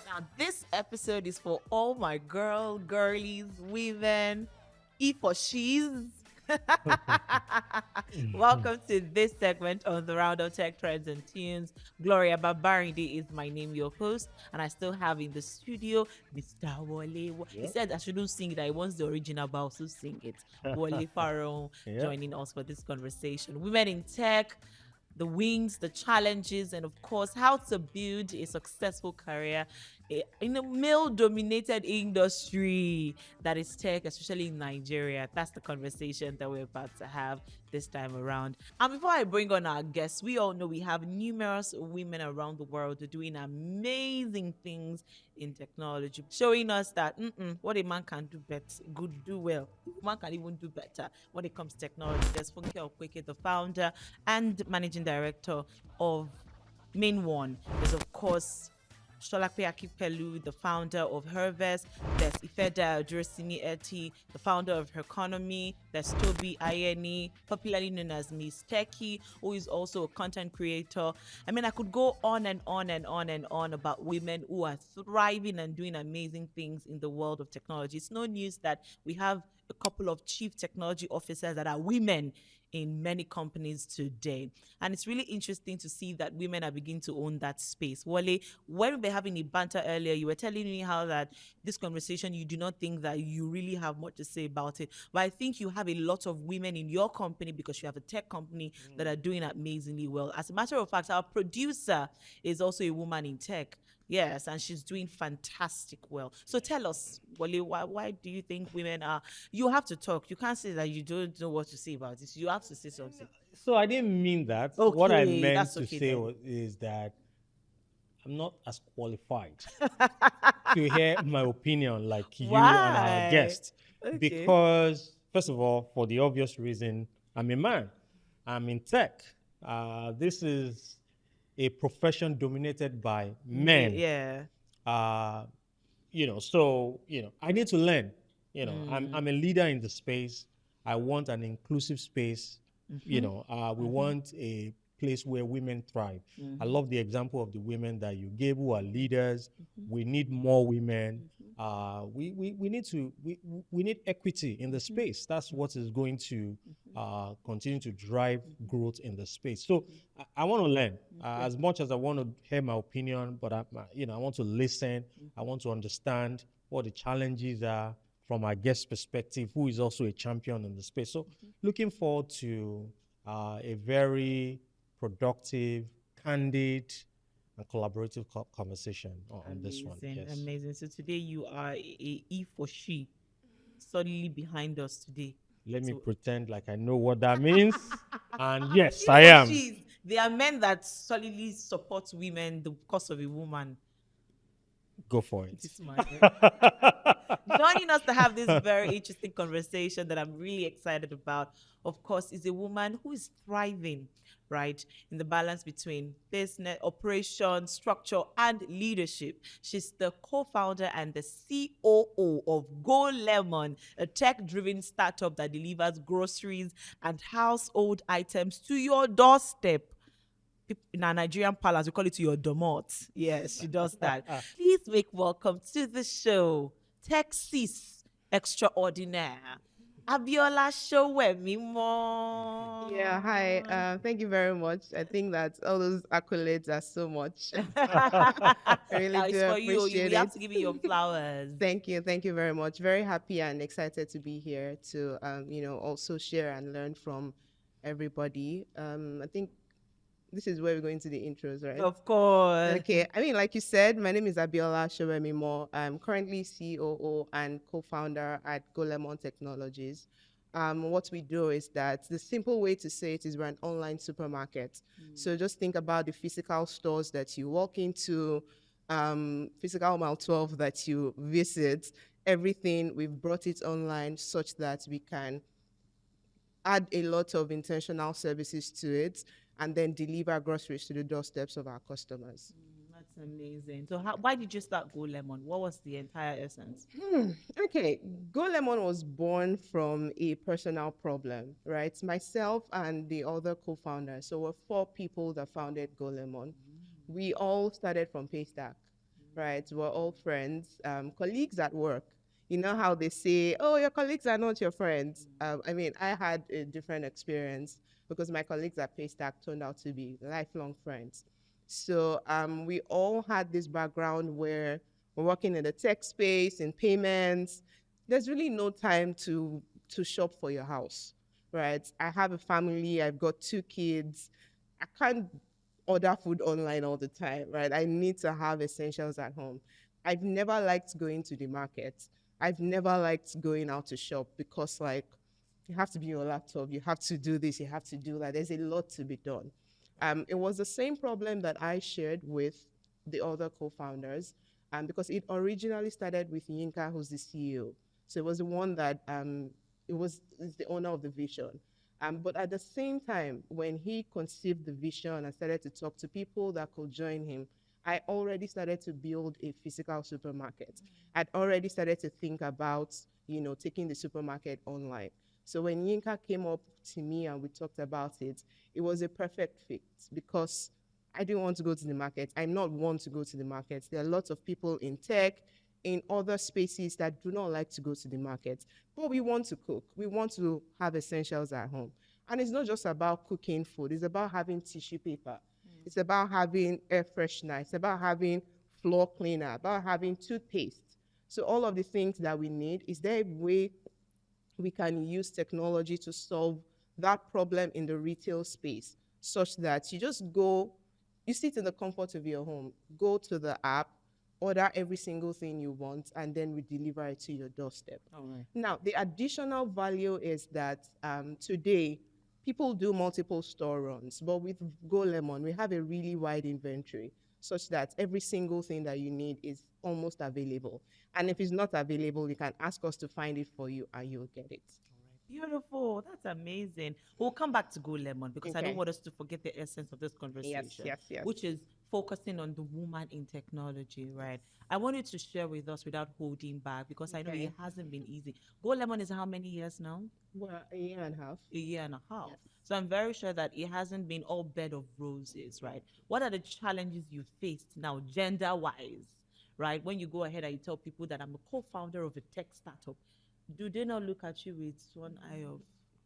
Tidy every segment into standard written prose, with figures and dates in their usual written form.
Now, this episode is for all my girlies, women, E for she's. Welcome to this segment on the Round of Tech Trends and Tunes. Gloria Babarinde is my name, your host, and I still have in the studio Mr. Wole. He Yep. said I shouldn't sing it. He wants the original, but I'll also sing it. Wole Faroun Yep. joining us for this conversation. Women in tech, the wins, the challenges, and of course, how to build a successful career in a male dominated industry that is tech, especially in Nigeria. That's the conversation that we're about to have this time around. And before I bring on our guests, we all know we have numerous women around the world doing amazing things in technology, showing us that what a man can do better, good do well, a man can even do better when it comes to technology. There's Funke Okweke, the founder and managing director of Main One. There's of course Sholape Akipelu, the founder of Hervest. There's Ifeda Odursimi Eti, the founder of Herconomy. There's Toby Ayeni, popularly known as Miss Techie, who is also a content creator. I mean, I could go on and on and on and on about women who are thriving and doing amazing things in the world of technology. It's no news that we have a couple of chief technology officers that are women in many companies today. And it's really interesting to see that women are beginning to own that space. Wale, when we were having a banter earlier, you were telling me how that this conversation, you do not think that you really have much to say about it. But I think you have a lot of women in your company because you have a tech company that are doing amazingly well. As a matter of fact, our producer is also a woman in tech. Yes, and she's doing fantastic well. So tell us, Wale, why do you think women are? You have to talk. You can't say that you don't know what to say about this. You have to say something. So I didn't mean that. What I Okay, meant that's to okay say then. is that I'm not as qualified to hear my opinion like you and our Why? guest Okay. because, first of all, for the obvious reason, I'm a man. I'm in tech. This is a profession dominated by men. Yeah. Uh, I need to learn. I'm Mm. a leader in the space. I want an inclusive space. Mm-hmm. We Mm-hmm. want a place where women thrive. I Mm-hmm. love the example of the women that you gave who are Mm-hmm. leaders. Mm-hmm. We need more women. Mm-hmm. We need equity in the Mm-hmm. space. That's what is going to Mm-hmm. continue to drive Mm-hmm. growth in the space. So Mm-hmm. I want to learn Okay. as much as I want to hear my opinion, but I want to listen. I Mm-hmm. want to understand what the challenges are from our guest perspective, who is also a champion in the space. So looking forward to a very productive, candid, and collaborative conversation on this one. Amazing, Yes. amazing. So today you are a E for she, solidly behind us today. Let me So pretend like I know what that means. And yes, E I for am. she's, they are men that solidly support women the cause of a woman. Go for it. This man. Joining us to have this very interesting conversation that I'm really excited about, of course, is a woman who is thriving, right, in the balance between business, operation, structure, and leadership. She's the co-founder and the COO of Golemon, a tech-driven startup that delivers groceries and household items to your doorstep. In our Nigerian palace, we call it to your domot. Yes, she does that. Please make welcome to the show, Texas Extraordinaire, Abiola Yeah, hi. Showemimo. Thank you very much. I think that all those accolades are so much. I really Now do it's for you. appreciate We have it. to give you your flowers. Thank you very much. Very happy and excited to be here to, also share and learn from everybody. I think this is where we're going to the intros, right? Of course. Okay. I mean, like you said, my name is Abiola Showemimo. I'm currently COO and co-founder at Golemon Technologies. What we do is that the simple way to say it is we're an online supermarket. So just think about the physical stores that you walk into, physical mile 12 that you visit, everything, we've brought it online such that we can add a lot of intentional services to it and then deliver groceries to the doorsteps of our customers. amazing. So why did you start Go Lemon? What was the entire essence? Okay, Golemon was born from a personal problem, right? Myself and the other co-founders, so we're four people that founded Golemon. We all started from Paystack, right? We're all friends, colleagues at work. You know how they say, "Oh, your colleagues are not your friends." I mean, I had a different experience because my colleagues at Paystack turned out to be lifelong friends. So we all had this background where we're working in the tech space, in payments. There's really no time to shop for your house, right? I have a family. I've got two kids. I can't order food online all the time, right? I need to have essentials at home. I've never liked going to the market. I've never liked going out to shop because, like, you have to be on your laptop, you have to do this, you have to do that. There's a lot to be done. It was the same problem that I shared with the other co-founders, because it originally started with Yinka, who's the CEO. So it was the one that is the owner of the vision. But at the same time, when he conceived the vision and started to talk to people that could join him, I already started to build a physical supermarket. I'd already started to think about, taking the supermarket online. So when Yinka came up to me and we talked about it, it was a perfect fit because I didn't want to go to the market. I'm not one to go to the market. There are lots of people in tech, in other spaces that do not like to go to the market. But we want to cook. We want to have essentials at home. And it's not just about cooking food. It's about having tissue paper. It's about having air freshener. It's about having floor cleaner, about having toothpaste. So all of the things that we need, is there a way we can use technology to solve that problem in the retail space such that you just go, you sit in the comfort of your home, go to the app, order every single thing you want, and then we deliver it to your doorstep. All right. Now, the additional value is that today, people do multiple store runs, but with Golemon, we have a really wide inventory such that every single thing that you need is almost available. And if it's not available, you can ask us to find it for you and you'll get it. Beautiful. That's amazing. We'll come back to Go Lemon because I don't Okay. want us to forget the essence of this Yes, conversation, yes, yes. which is focusing on the woman in technology, right? I want you to share with us without holding back because I know Okay. it hasn't been easy. Go Lemon is how many years now? Well, a year and a half. A year and a half. Yes. So I'm very sure that it hasn't been all bed of roses, right? What are the challenges you faced now, gender wise, right? When you go ahead and you tell people that I'm a co founder of a tech startup, do they not look at you with one eye of,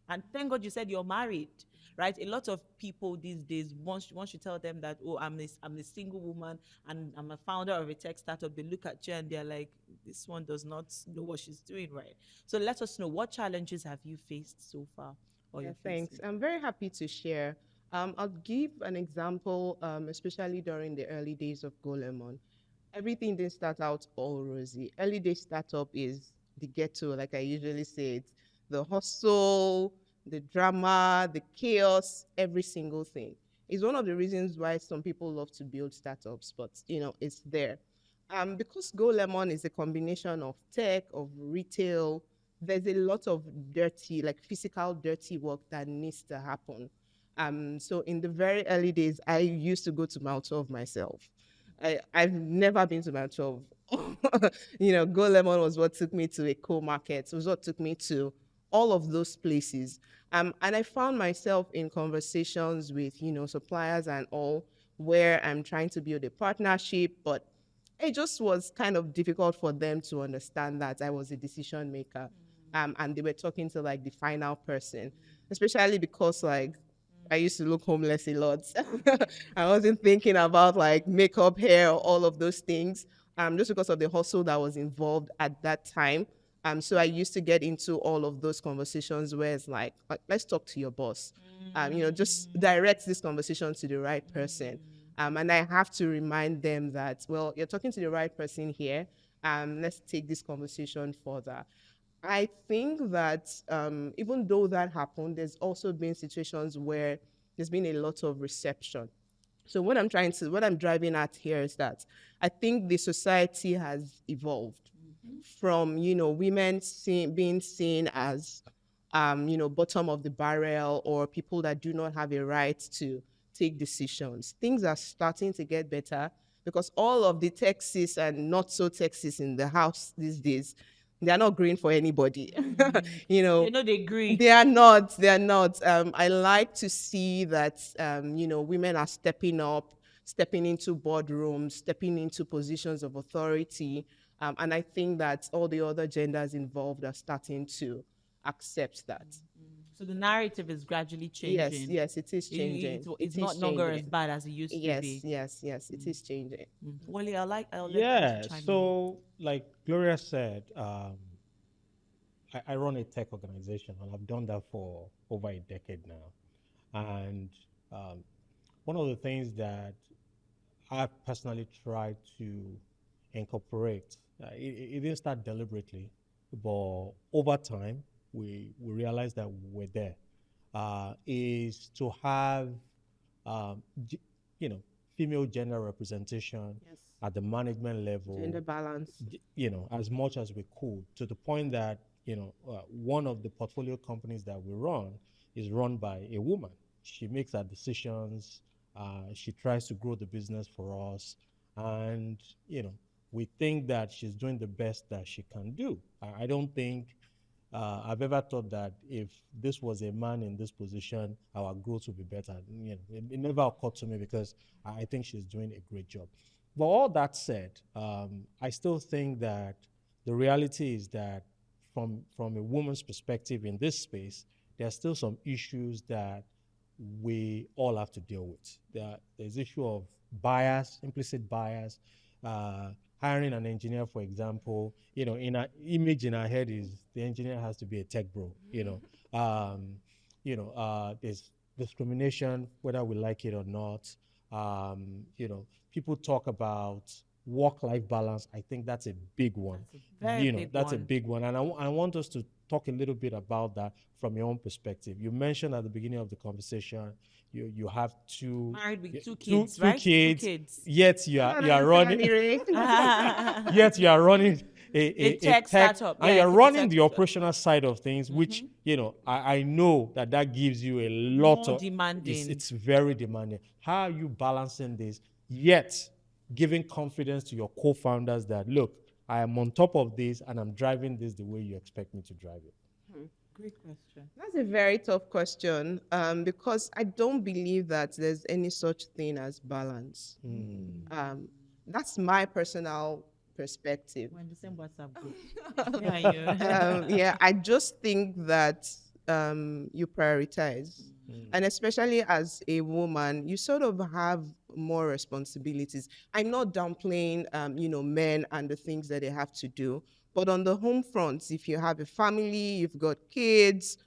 and thank God you said you're married, right? A lot of people these days, once you tell them that, oh, I'm a single woman and I'm a founder of a tech startup, they look at you and they're like, this one does not know what she's doing, right? So let us know, what challenges have you faced so far or Yeah, you're thanks. facing? I'm very happy to share. I'll give an example, especially during the early days of Golemon. Everything didn't start out all rosy. Early day startup is the ghetto, like I usually say. It's the hustle, the drama, the chaos, every single thing. It's one of the reasons why some people love to build startups, but it's there. Because Go Lemon is a combination of tech, of retail, there's a lot of dirty, like physical dirty work that needs to happen. So in the very early days, I used to go to Mile 12 myself. I've never been to Mile 12. Go Lemon was what took me to a co-market. It was what took me to all of those places. And I found myself in conversations with, suppliers and all, where I'm trying to build a partnership, but it just was kind of difficult for them to understand that I was a decision maker. And they were talking to like the final person, especially because like I used to look homeless a lot. I wasn't thinking about like makeup, hair, all of those things, just because of the hustle that was involved at that time. So I used to get into all of those conversations where it's like, let's talk to your boss. Just direct this conversation to the right person. And I have to remind them that, well, you're talking to the right person here. Let's take this conversation further. I think that even though that happened, there's also been situations where there's been a lot of reception. So what I'm driving at here is that I think the society has evolved from, women being seen as, bottom of the barrel or people that do not have a right to take decisions. Things are starting to get better because all of the Texas and not so Texas in the house these days, they are not green for anybody. You They know, know they agree. they are not. They are not. I like to see that, women are stepping up, stepping into boardrooms, stepping into positions of authority. And I think that all the other genders involved are starting to accept that. So the narrative is gradually Yes, changing. yes, it is changing. It's It is not longer as changing. bad as it used to Yes, be. yes, yes, it is changing. Wally, I'll let you Yeah. chime in. So, like Gloria said, I run a tech organization, and I've done that for over a decade now. And um, one of the things that I've personally tried to incorporate, it didn't start deliberately, but over time, we realized that we're there, is to have, um, g- you know, female gender representation Yes. at the management level, Gender balance. as much as we could, to the point that, one of the portfolio companies that we run is run by a woman. She makes her decisions. She tries to grow the business for us. And, we think that she's doing the best that she can do. I don't think I've ever thought that if this was a man in this position, our growth would be better. It never occurred to me, because I think she's doing a great job. But all that said, I still think that the reality is that from a woman's perspective in this space, there are still some issues that we all have to deal with. There's issue of bias, implicit bias. Hiring an engineer, for example, in our image in our head is the engineer has to be a tech bro. There's discrimination, whether we like it or not. People talk about work-life balance. I think that's a big one. That's a big one. And I want us to talk a little bit about that from your own perspective. You mentioned at the beginning of the conversation, you have Married with two two kids, right? Two kids. Yet you are running. A Yet you are running a tech startup. and Yeah, you're tech running the startup. operational side of things, which I know that gives you a lot More of demanding. It's very demanding. How are you balancing this, yet giving confidence to your co-founders that, look, I am on top of this and I'm driving this the way you expect me to drive it? Great question. That's a very tough question, because I don't believe that there's any such thing as balance. That's my personal perspective. We're in the same WhatsApp group. Yeah, Yeah, I just think that you prioritize. And especially as a woman, you sort of have more responsibilities. I'm not downplaying, men and the things that they have to do. But on the home front, if you have a family, you've got kids,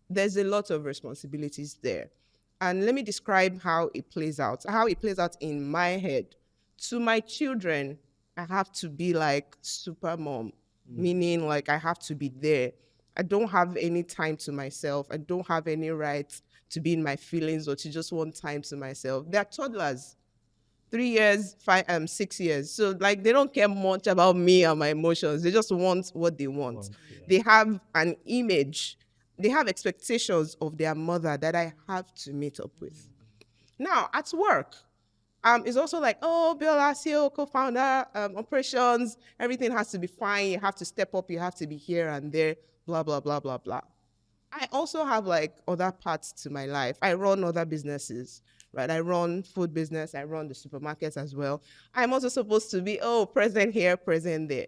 there's a lot of responsibilities there. And let me describe how it plays out. How it plays out in my head. To my children, I have to be like super mom, meaning like I have to be there. I don't have any time to myself. I don't have any right to be in my feelings or to just want time to myself. They're toddlers. 3 years, 6 years. So like they don't care much about me and my emotions. They just want what they want. They have an image. They have expectations of their mother that I have to meet up with. Now at work, it's also like, oh, Biola, CEO, co-founder, operations, everything has to be fine. You have to step up. You have to be here and there. Blah blah blah blah blah. I also have like other parts to my life. I run other businesses, right? I run food business. I run the supermarkets as well. I'm also supposed to be, present here, present there.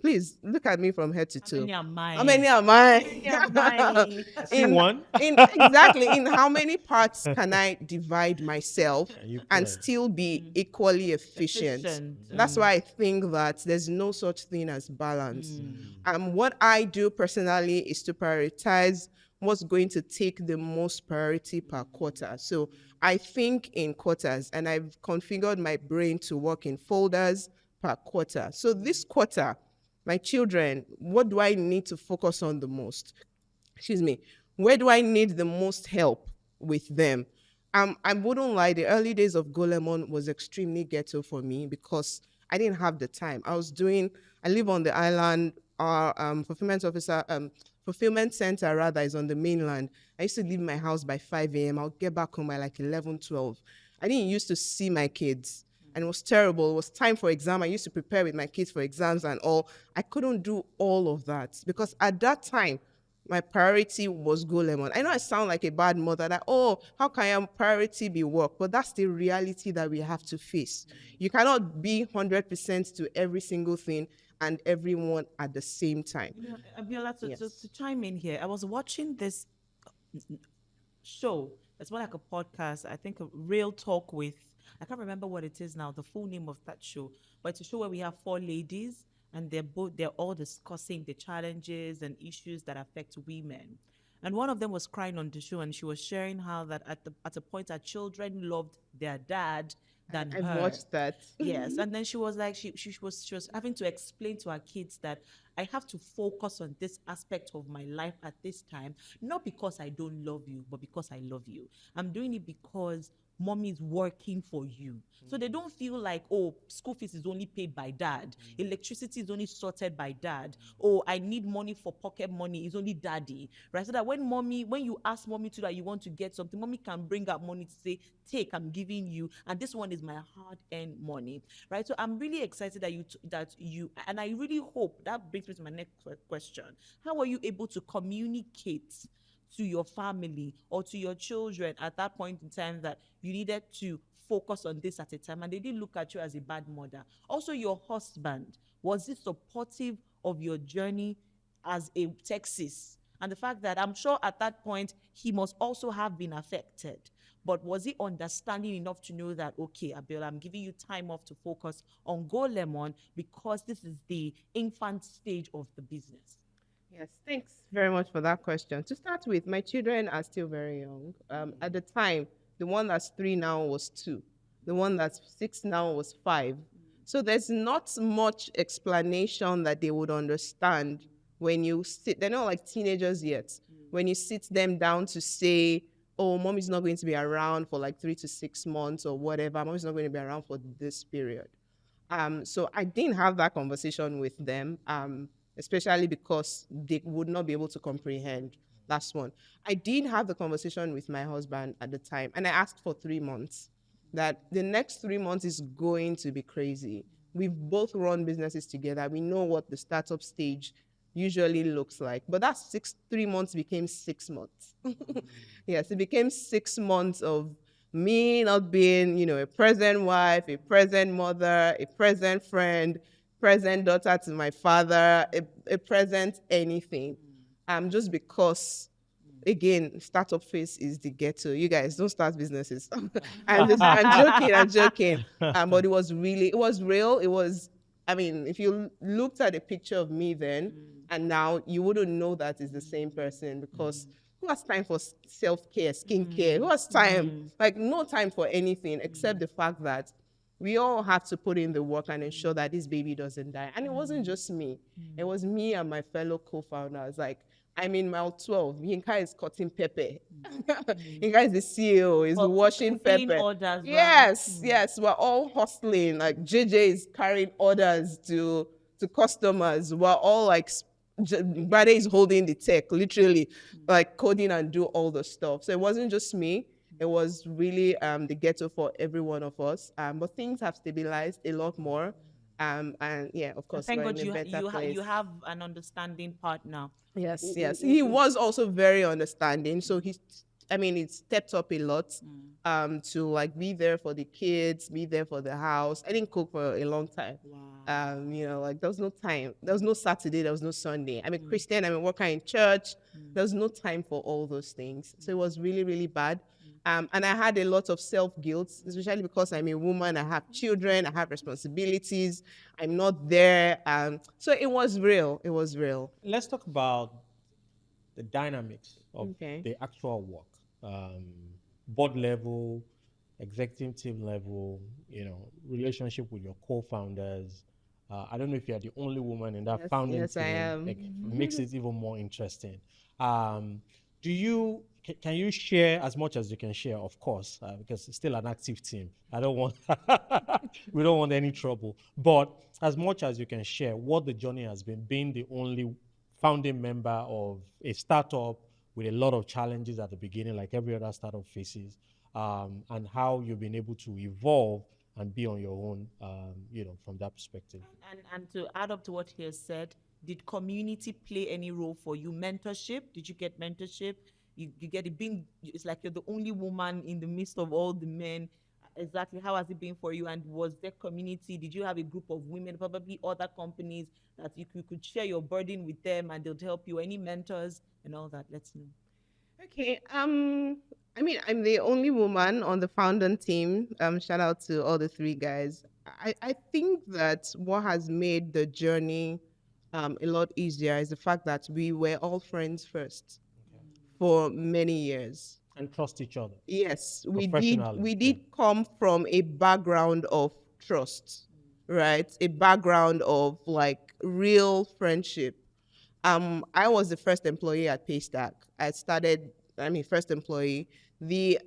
Please look at me from head to toe. How many am I? How many am I? Am I? See one. Exactly. In how many parts can I divide myself You and can. still be equally efficient? That's why I think that there's no such thing as balance. What I do personally is to prioritize what's going to take the most priority per quarter. So I think in quarters, and I've configured my brain to work in folders per quarter. So this quarter, my children, what do I need to focus on the most? Excuse me. Where do I need the most help with them? I wouldn't lie, the early days of Golemon was extremely ghetto for me because I didn't have the time. I live on the island. Our fulfillment center rather is on the mainland. I used to leave my house by 5 a.m. I'll get back home by like 11, 12. I didn't used to see my kids. and it was terrible. It was time for exam. I used to prepare with my kids for exams and all. I couldn't do all of that because at that time, my priority was Golemon. I know I sound like a bad mother, that, oh, how can your priority be work? But that's the reality that we have to face. You cannot be 100% to every single thing and everyone at the same time. You know, Abiola, to Yes. chime in here, I was watching this show. It's more like a podcast. I think a real talk with, I can't remember what it is now, the full name of that show, but it's a show where we have four ladies and they're all discussing the challenges and issues that affect women. And one of them was crying on the show and she was sharing how that at a point her children loved their dad than I've her. watched that. Yes, and then she was like, she was having to explain to her kids that I have to focus on this aspect of my life at this time, not because I don't love you, but because I love you. I'm doing it because mommy is working for you. So they don't feel like, oh, school fees is only paid by dad, electricity is only sorted by dad, oh, I need money for pocket money, it's only daddy, right? So that when you ask mommy to that you want to get something, mommy can bring up money to say, take, I'm giving you, and this one is my hard-earned money, right? So I'm really excited that you, and I really hope that brings me to my next question. How are you able to communicate to your family or to your children at that point in time that you needed to focus on this at a time and they didn't look at you as a bad mother? Also, your husband, was he supportive of your journey as a Texas? And the fact that I'm sure at that point he must also have been affected. But was he understanding enough to know that, okay, Abiola, I'm giving you time off to focus on Go Lemon because this is the infant stage of the business? Yes, thanks very much for that question. To start with, my children are still very young. At the time, the one that's 3 now was 2. The one that's 6 now was 5. So there's not much explanation that they would understand when you sit. They're not like teenagers yet. When you sit them down to say, oh, mommy's not going to be around for like 3 to 6 months or whatever. Mommy's not going to be around for this period. So I didn't have that conversation with them, especially because they would not be able to comprehend. That's one. I did have the conversation with my husband at the time, and I asked for 3 months. That the next 3 months is going to be crazy. We've both run businesses together. We know what the startup stage usually looks like. But that 3 months became 6 months. Yes, it became 6 months of me not being, a present wife, a present mother, a present friend, present daughter to my father, a present anything. Just because, again, startup phase is the ghetto. You guys don't start businesses. I'm joking, I'm joking. But it was real. I mean, if you looked at a picture of me then and now, you wouldn't know that it's the same person because who has time for self-care, skincare? Who has time? Like, no time for anything except the fact that we all have to put in the work and ensure that this baby doesn't die. And it wasn't just me. It was me and my fellow co-founders. Like, I'm in mile 12. Yinka is cutting pepper. Yinka is the CEO, is washing Fulfilling pepper. orders, right? Yes, we're all hustling. Like JJ is carrying orders to customers. We're all like, Bade is holding the tech, literally, like coding and do all the stuff. So it wasn't just me. It was really the ghetto for every one of us. But things have stabilized a lot more. And yeah, of And course, thank we're in God a better place. you have an understanding partner. Yes, yes. He was also very understanding. So he stepped up a lot to like be there for the kids, be there for the house. I didn't cook for a long time. Wow. Like there was no time. There was no Saturday, there was no Sunday. I'm a Christian, I'm a worker in church. There was no time for all those things. So it was really, really bad. And I had a lot of self-guilt, especially because I'm a woman, I have children, I have responsibilities, I'm not there. So it was real. It was real. Let's talk about the dynamics of Okay. the actual work, board level, executive team level, relationship with your co-founders. I don't know if you're the only woman in that Yes, founding yes, I team. am. Like, makes it even more interesting. Can you share as much as you can share, of course, because it's still an active team. I don't want we don't want any trouble. But as much as you can share, what the journey has been, being the only founding member of a startup with a lot of challenges at the beginning, like every other startup faces, and how you've been able to evolve and be on your own, from that perspective. And to add up to what he has said, did community play any role for you? Mentorship? Did you get mentorship? You get it being, it's like you're the only woman in the midst of all the men. Exactly. How has it been for you? And was there community? Did you have a group of women, probably other companies that you could share your burden with them and they'll help you? Any mentors and all that? Let's know. Okay. I mean, I'm the only woman on the founding team. Shout out to all the three guys. I think that what has made the journey a lot easier is the fact that we were all friends first for many years. And trust each other Yes, we did. professionally. We Yeah. did come from a background of trust, right? A background of like real friendship. I was the first employee at Paystack. First employee. The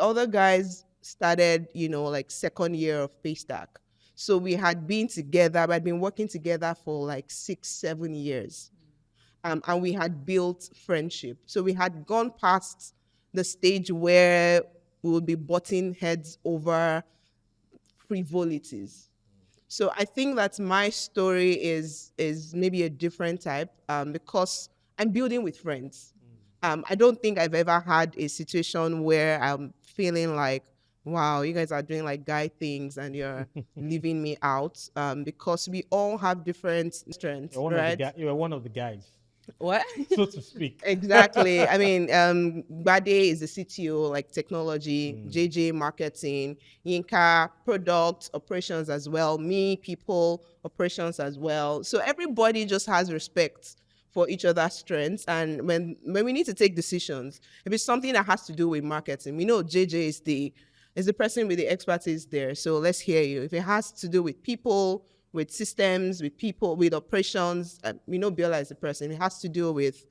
other guys started, like second year of Paystack. So we had been together. We had been working together for like 6, 7 years, and we had built friendship. So we had gone past the stage where we would be butting heads over frivolities. So I think that my story is maybe a different type, because I'm building with friends. I don't think I've ever had a situation where I'm feeling like, wow, you guys are doing like guy things and you're leaving me out, because we all have different strengths, right? You were one of the guys, What? so to speak. Exactly. I mean, Bade is the CTO, like technology, JJ marketing, Yinka product operations as well, me people operations as well. So everybody just has respect for each other's strengths. And when we need to take decisions, if it's something that has to do with marketing, we know JJ is the person with the expertise there. So let's hear you. If it has to do with people, with systems, with people, with operations, we know Biola is the person. It has to do with,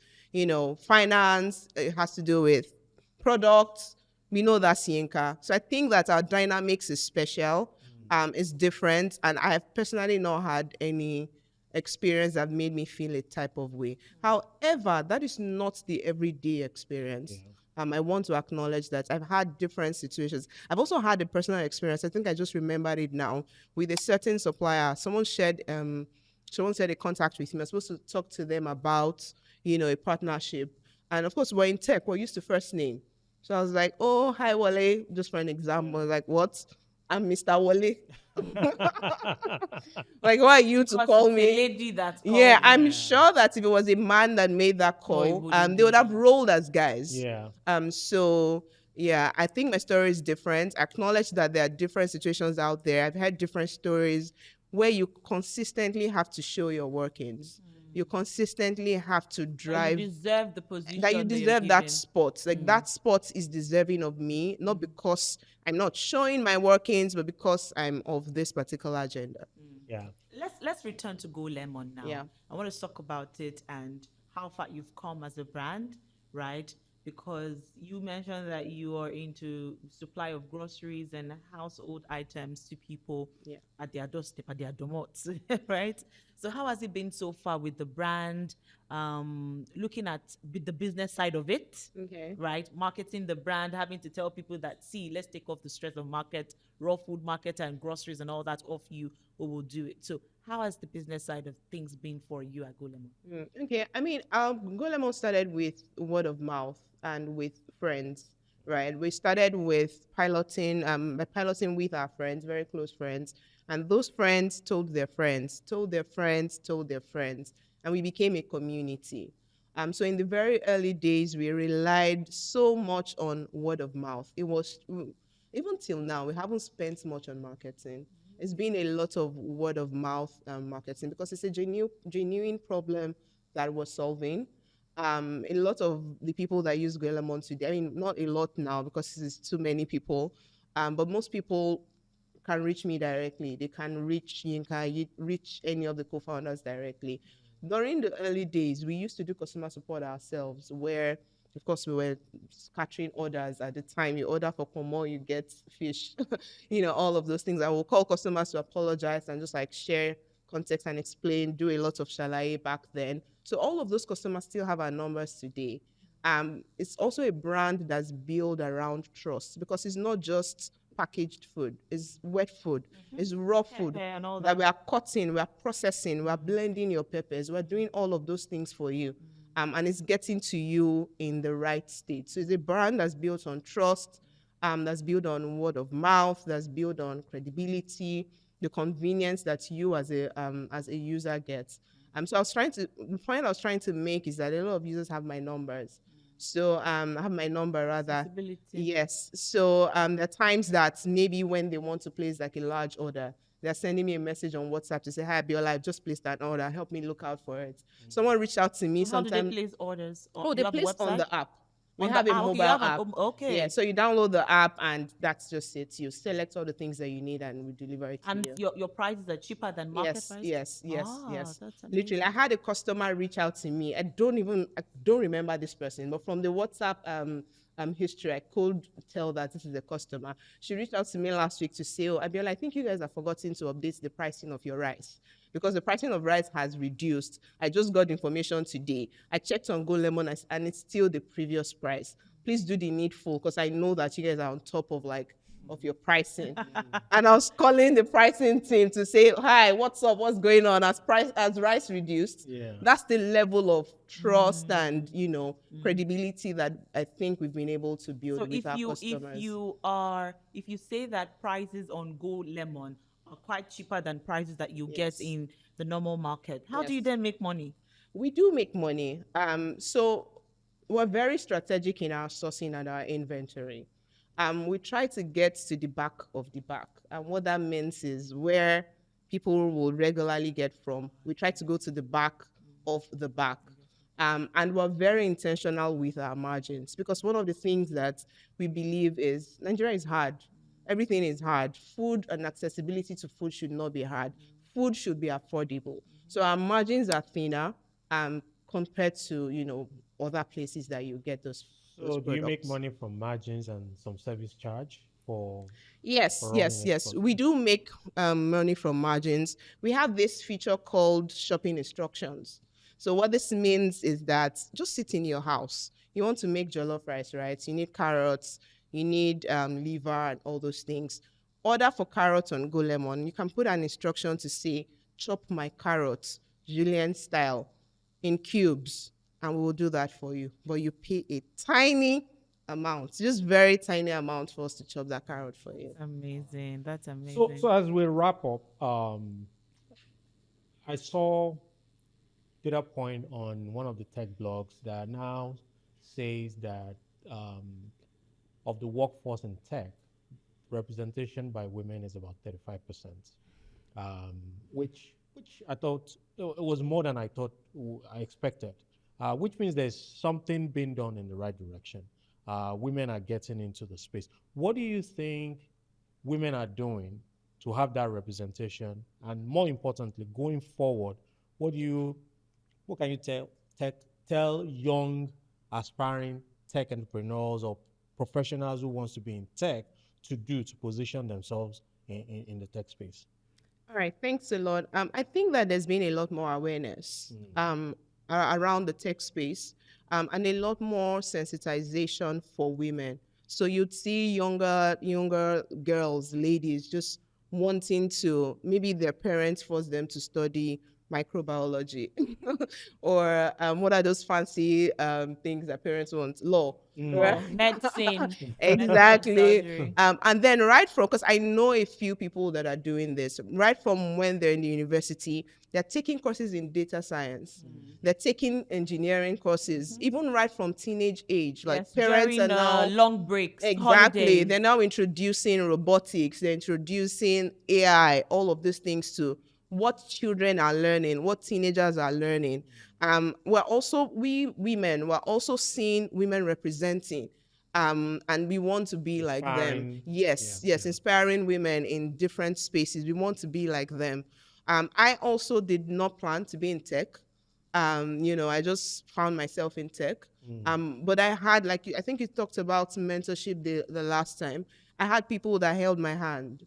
finance. It has to do with products. We know that's Yinka. So I think that our dynamics is special, it's different, and I have personally not had any experience that made me feel a type of way. However, that is not the everyday experience. Yeah. I want to acknowledge that I've had different situations. I've also had a personal experience. I think I just remembered it now with a certain supplier. Someone said a contact with me. I was supposed to talk to them about, a partnership. And of course, we're in tech. We're used to first name. So I was like, oh, hi, Wole, just for an example. I was like, what? I'm Mr. Wole. Like, who are you to Because call it's a me? lady that Yeah, called I'm you. sure that if it was a man that made that No, it call, wouldn't they would be. have rolled as guys. Yeah. So yeah, I think my story is different. Acknowledge that there are different situations out there. I've had different stories where you consistently have to show your workings. You consistently have to That drive you deserve the position that you deserve that given. spot. Like that spot is deserving of me, not because I'm not showing my workings, but because I'm of this particular agenda. Yeah. Let's return to Golemon now. Yeah. I want to talk about it and how far you've come as a brand, right? Because you mentioned that you are into supply of groceries and household items to people Yeah. at their doorstep, at their domots, right? So how has it been so far with the brand? Looking at the business side of it, Okay. right? Marketing the brand, having to tell people that, see, let's take off the stress of market, raw food market and groceries and all that off you, we will do it. So how has the business side of things been for you at Golemon? Okay. I mean, Golemon started with word of mouth and with friends, right? We started with by piloting with our friends, very close friends, and those friends told their friends, told their friends, told their friends, and we became a community. So in the very early days, we relied so much on word of mouth. It was even till now, we haven't spent much on marketing. It's been a lot of word of mouth marketing because it's a genuine problem that we're solving. A lot of the people that use Golemon today, I mean, not a lot now because it's too many people, but most people can reach me directly. They can reach Yinka, reach any of the co-founders directly. During the early days, we used to do customer support ourselves, where, of course, we were scattering orders at the time. You order for Pomo, you get fish, all of those things. I will call customers to apologize and just like share context and explain, do a lot of shalaye back then. So all of those customers still have our numbers today. It's also a brand that's built around trust because it's not just packaged food, it's wet food, it's raw Pepper food and all that that. we are cutting, we are processing, we are blending your peppers, we're doing all of those things for you. And it's getting to you in the right state. So it's a brand that's built on trust, that's built on word of mouth, that's built on credibility, the convenience that you as a user gets. So the point I was trying to make is that a lot of users have my numbers. So I have my number rather. Accessibility. Yes. So there are times that maybe when they want to place like a large order, they're sending me a message on WhatsApp to say, "Hi, Abiola, I just placed an order. Help me look out for it." Someone reached out to me So how do they sometime. place orders? Or Oh, do they you have a place on website? the app. We On the have a app. Okay, you mobile have an app. Yeah, okay. so you download the app and that's just it. You select all the things that you need and we deliver it to And you. your prices are cheaper than market Yes, price? yes, yes, Ah, yes. that's Literally, I amazing. had a customer reach out to me. I don't remember this person, but from the WhatsApp history, I could tell that this is a customer. She reached out to me last week to say, "Oh, Abiola, I think you guys have forgotten to update the pricing of your rice because the pricing of rice has reduced. I just got information today. I checked on Golemon and it's still the previous price. Please do the needful because I know that you guys are on top of your pricing." And I was calling the pricing team to say, "Hi, what's up? What's going on? As rice reduced." Yeah. That's the level of trust and credibility that I think we've been able to build So with our customers. if you say that prices on Go Lemon are quite cheaper than prices that you get Yes. in the normal market, how do you Yes. then make money? We do make money. So we're very strategic in our sourcing and our inventory. We try to get to the back of the back. And what that means is where people will regularly get from. We try to go to the back of the back. And we're very intentional with our margins because one of the things that we believe is Nigeria is hard. Everything is hard. Food and accessibility to food should not be hard. Food should be affordable. So our margins are thinner compared to other places that you get those So do you make products. money from margins and some service charge Yes, for running yes, a yes. store? We do make money from margins. We have this feature called shopping instructions. So what this means is that just sit in your house. You want to make jollof rice, right? You need carrots, you need liver and all those things. Order for carrots on Golemon. You can put an instruction to say, chop my carrots, Julian style, in cubes, and we will do that for you. But you pay a tiny amount, just very tiny amount for us to chop that carrot for you. Amazing. That's So, amazing. so as we wrap up, I saw data point on one of the tech blogs that now says that um, of the workforce in tech, representation by women is about 35%, which I thought it was more than I expected, which means there's something being done in the right direction. Women are getting into the space. What do you think women are doing to have that representation? And more importantly, going forward, what do you what can you tech, tell young aspiring tech entrepreneurs or professionals who wants to be in tech to do to position themselves in the tech space? All right, thanks a lot. I think that there's been a lot more awareness around the tech space and a lot more sensitization for women. So you'd see younger girls, ladies, just wanting to, maybe their parents force them to study microbiology or what are those fancy things that parents want? Law. Right? Or medicine, medicine, Exactly. surgery. And then right from, because I know a few people that are doing this, right from when they're in the university, they're taking courses in data science. They're taking engineering courses, even right from teenage age. Like Yes, parents are during now. long breaks, Exactly. holidays. They're now introducing robotics, they're introducing AI, all of these things to what children are learning, what teenagers are learning. We women, we're also seeing women representing. And we want to be like them. Inspiring. Yeah, Yes, yes, yeah. inspiring women in different spaces. We want to be like them. I also did not plan to be in tech. I just found myself in tech. But I had, I think you talked about mentorship the last time. I had people that held my hand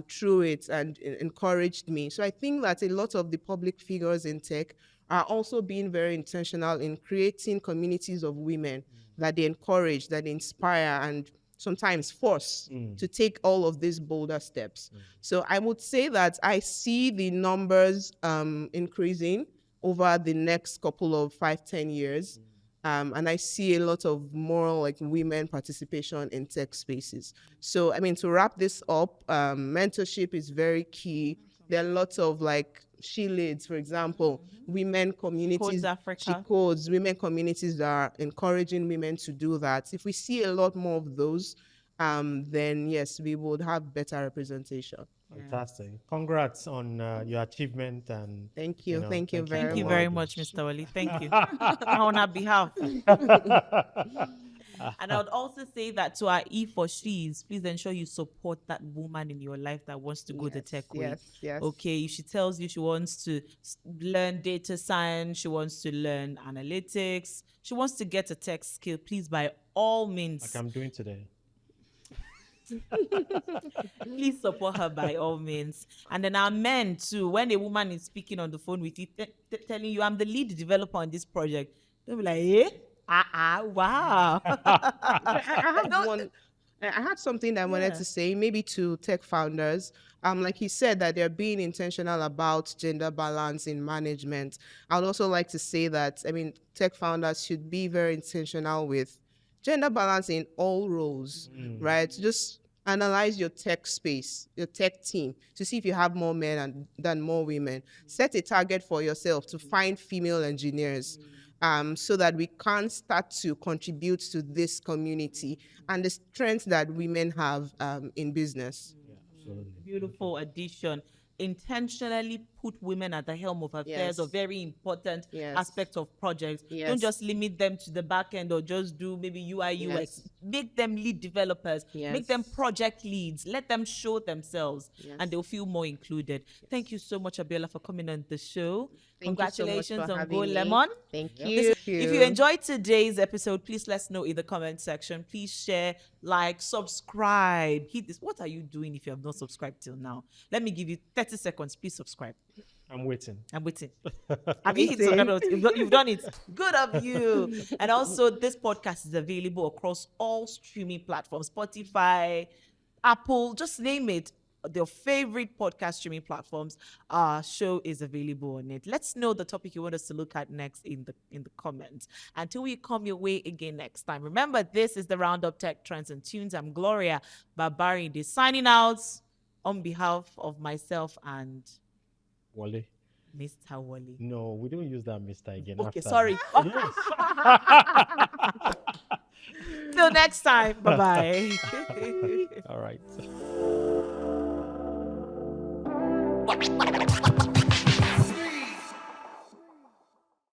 through it and encouraged me. So I think that a lot of the public figures in tech are also being very intentional in creating communities of women that they encourage, that they inspire, and sometimes force to take all of these bolder steps. So I would say that I see the numbers increasing over the next couple of 5-10 years. And I see a lot of more like women participation in tech spaces. So, I mean, to wrap this up, mentorship is very key. There are lots of like she leads, for example, women communities, Codes Africa. she codes, women communities that are encouraging women to do that. If we see a lot more of those, then yes, we would have better representation. Fantastic. Congrats on your achievement and Thank you. Thank you thank very Thank you much. very much, Mr. Wole. Thank you. On our behalf. And I would also say that to our E for she's, please ensure you support that woman in your life that wants to go the tech way. Yes. Okay, if she tells you she wants to learn data science, she wants to learn analytics, she wants to get a tech skill, please by all means, like I'm doing today. please support her by all means. And then our men too, when a woman is speaking on the phone with you, telling you, I'm the lead developer on this project, they'll be like, eh? Wow. I had something that I wanted to say, maybe to tech founders. Like he said, that they're being intentional about gender balance in management. I would also like to say that, I mean, tech founders should be very intentional with gender balance in all roles, right? Just analyze your tech space, your tech team, to see if you have more men than more women. Set a target for yourself to find female engineers. So that we can start to contribute to this community and the strengths that women have in business. Absolutely. Beautiful addition. Intentionally put women at the helm of affairs, Yes. a very important Yes. aspect of projects. Yes. Don't just limit them to the back end or just do maybe UI, UX. Yes. Make them lead developers. Yes. Make them project leads. Let them show themselves, Yes. and they'll feel more included. Thank you so much, Abiola, for coming on the show. Thank you so much Congratulations for on having me. Golemon. Thank Listen, you. if you enjoyed today's episode, please let us know in the comment section. Please share, like, subscribe. Hit this. What are you doing if you have not subscribed till now? Let me give you 30 seconds. Please subscribe. I'm waiting. I'm waiting. Have you hit subscribe button? You've done it. Good of you. And also, this podcast is available across all streaming platforms: Spotify, Apple, just name it. Their favorite podcast streaming platforms. Our show is available on it. Let's know the topic you want us to look at next in the comments. Until we come your way again next time. Remember, this is the Roundup Tech Trends and Tunes. I'm Gloria Babarinde signing out on behalf of myself and Wole. Mr. Wole. No, we don't use that Mr. again. Okay, after sorry. Yes. Till next time. Bye-bye. All right.